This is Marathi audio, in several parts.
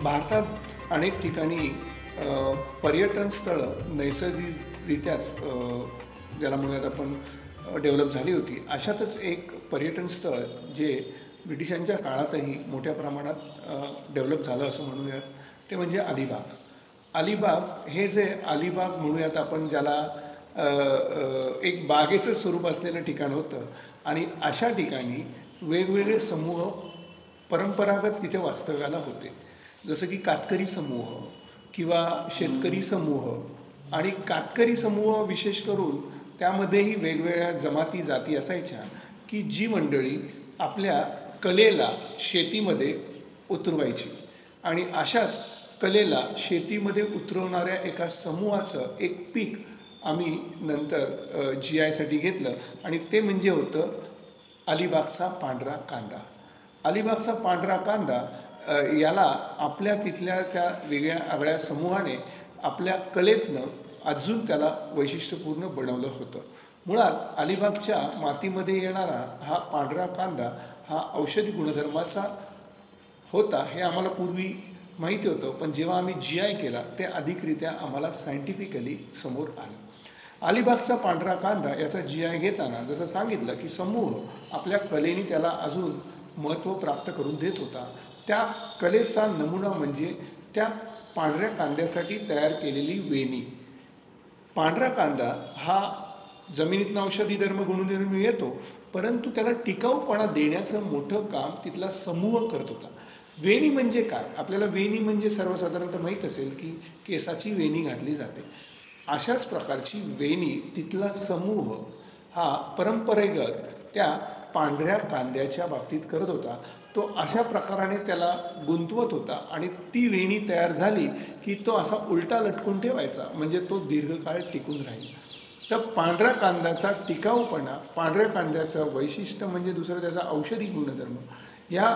भारतात अनेक ठिकाणी पर्यटन स्थळं नैसर्गिकरित्याच ज्याला म्हणूयात आपण डेव्हलप झाली होती. अशातच एक पर्यटन स्थळ जे ब्रिटिशांच्या काळातही मोठ्या प्रमाणात डेव्हलप झालं असं म्हणूयात, ते म्हणजे अलिबाग. अलिबाग हे जे अलिबाग म्हणूयात आपण, ज्याला एक बागेचं स्वरूप असलेलं ठिकाण होतं आणि अशा ठिकाणी वेगवेगळे समूह परंपरागत तिथे वास्तव्याला होते. जसं की कातकरी समूह किंवा शेतकरी समूह. आणि कातकरी समूह विशेष करून त्यामध्येही वेगवेगळ्या जमाती जाती असायच्या की जी मंडळी आपल्या कलेला शेतीमध्ये उतरवायची. आणि अशाच कलेला शेतीमध्ये उतरवणाऱ्या एका समूहाचं एक पीक आम्ही नंतर GI साठी घेतलं आणि ते म्हणजे होतं अलिबागचा पांढरा कांदा. अलिबागचा पांढरा कांदा याला आपल्या तिथल्या त्या वेगळ्या आगळ्या समूहाने आपल्या कलेतनं अजून त्याला वैशिष्ट्यपूर्ण बनवलं होतं. मुळात अलिबागच्या मातीमध्ये येणारा हा पांढरा कांदा हा औषधी गुणधर्माचा होता हे आम्हाला पूर्वी माहिती होतं, पण जेव्हा आम्ही GI केला ते अधिकरित्या आम्हाला सायंटिफिकली समोर आलं. अलिबागचा पांढरा कांदा याचा GI घेताना जसं सांगितलं की समूह आपल्या कलेने त्याला अजून महत्त्व प्राप्त करून देत होता. त्या कलेचा नमुना म्हणजे त्या पांढऱ्या कांद्यासाठी तयार केलेली वेणी. पांढरा कांदा हा जमिनीतनं औषधी गुणधर्म येतो, परंतु त्याला टिकाऊपणा देण्याचं मोठं काम तिथला समूह करत होता. वेणी म्हणजे काय? आपल्याला वेणी म्हणजे सर्वसाधारणतः माहीत असेल की केसाची वेणी घातली जाते. अशाच प्रकारची वेणी तिथला समूह हा परंपरेगत त्या पांढऱ्या कांद्याच्या बाबतीत करत होता. तो अशा प्रकाराने त्याला गुंतवत होता आणि ती वेणी तयार झाली की तो असा उलटा लटकून ठेवायचा, म्हणजे तो दीर्घकाळ टिकून राहील. तर पांढऱ्या कांद्याचा टिकाऊपणा, पांढऱ्या कांद्याचं वैशिष्ट्य म्हणजे दुसरं त्याचा औषधी गुणधर्म, या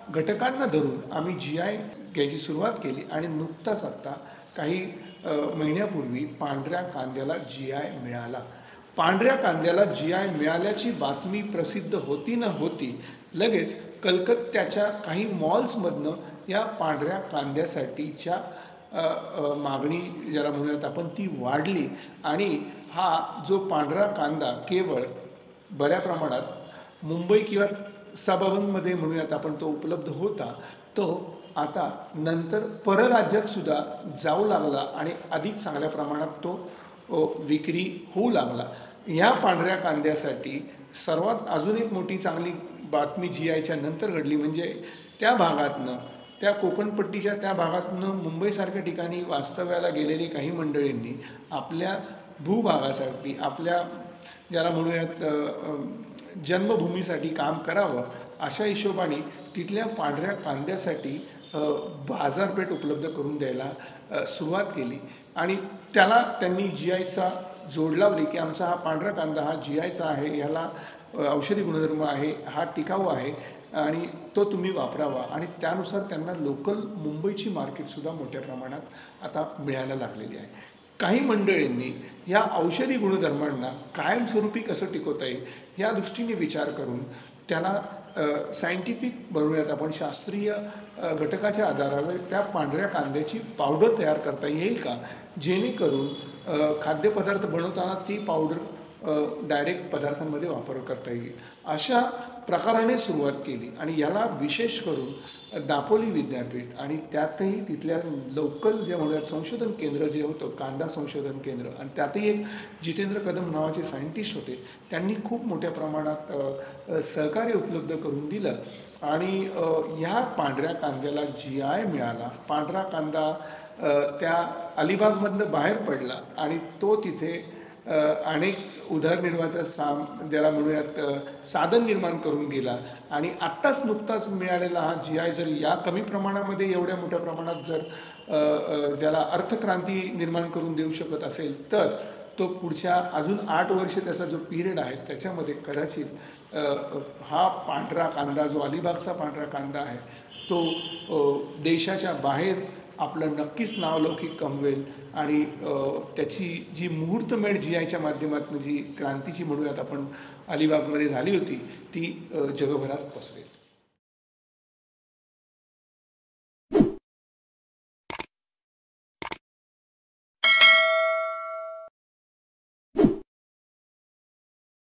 घटकांना धरून आम्ही GI घ्यायची सुरुवात केली आणि नुकताच आत्ता काही महिन्यापूर्वी पांढऱ्या कांद्याला GI मिळाला. पांढऱ्या कांद्याला GI मिळाल्याची बातमी प्रसिद्ध होती न होती लगेच कलकत्त्याच्या काही मॉल्समधनं या पांढऱ्या कांद्यासाठीच्या मागणी ज्याला म्हणूयात आपण ती वाढली आणि हा जो पांढरा कांदा केवळ बऱ्या प्रमाणात मुंबई किंवा सभागांमध्ये म्हणूयात आपण तो उपलब्ध होता, तो आता नंतर परराज्यात सुद्धा जाऊ लागला आणि अधिक चांगल्या प्रमाणात तो विक्री होऊ लागला. ह्या पांढऱ्या कांद्यासाठी सर्वात अजून एक मोठी चांगली बातमी GIच्या नंतर घडली, म्हणजे त्या भागातनं, त्या कोकणपट्टीच्या त्या भागातनं मुंबईसारख्या ठिकाणी वास्तव्याला गेलेली काही मंडळींनी आपल्या भूभागासाठी, आपल्या ज्याला म्हणूयात जन्मभूमीसाठी काम करावं अशा हिशोबाने तिथल्या पांढऱ्या कांद्यासाठी बाजारपेठ उपलब्ध करून द्यायला सुरुवात केली. आणि त्याला त्यांनी GIचा जोड लावली की आमचा हा पांढरा कांदा हा GIचा आहे, ह्याला औषधी गुणधर्म आहे, हा टिकाऊ आहे आणि तो तुम्ही वापरावा. आणि त्यानुसार त्यांना लोकल मुंबईची मार्केटसुद्धा मोठ्या प्रमाणात आता मिळायला लागलेली आहे. काही मंडळींनी या औषधी गुणधर्मांना कायमस्वरूपी कसं टिकवता येईल या दृष्टीने विचार करून त्याला सायंटिफिक बनवूयात आपण, शास्त्रीय घटकाच्या आधारावर त्या पांढऱ्या कांद्याची पावडर तयार करता येईल का, जेणेकरून खाद्यपदार्थ बनवताना ती पावडर डायरेक्ट पदार्थांमध्ये वापर करता येईल. अशा प्रकाराने सुरुवात केली आणि याला विशेष करून दापोली विद्यापीठ आणि त्यातही तिथल्या लोकल जे म्हणूयात संशोधन केंद्र जे होतं, कांदा संशोधन केंद्र, आणि त्यातही एक जितेंद्र कदम नावाचे सायंटिस्ट होते, त्यांनी खूप मोठ्या प्रमाणात सहकार्य उपलब्ध करून दिलं आणि ह्या पांढऱ्या कांद्याला GI मिळाला. पांढरा कांदा त्या अलिबागमधनं बाहेर पडला आणि तो तिथे अनेक उदरनिर्वाहाचं ज्याला म्हणूयात साधन निर्माण करून गेला. आणि आत्ताच नुकताच मिळालेला हा GI जर या कमी प्रमाणामध्ये एवढ्या मोठ्या प्रमाणात जर ज्याला अर्थक्रांती निर्माण करून देऊ शकत असेल, तर तो पुढच्या अजून 8 वर्ष त्याचा जो पिरियड आहे त्याच्यामध्ये कदाचित हा पांढरा कांदा, जो अलिबागचा पांढरा कांदा आहे, तो देशाच्या बाहेर आपलं नक्कीच नावलौकिक कमवेल आणि त्याची जी मुहूर्तमेढ GIच्या माध्यमातून जी क्रांतीची म्हणूयात आपण अलिबागमध्ये झाली होती ती जगभरात पसरेल.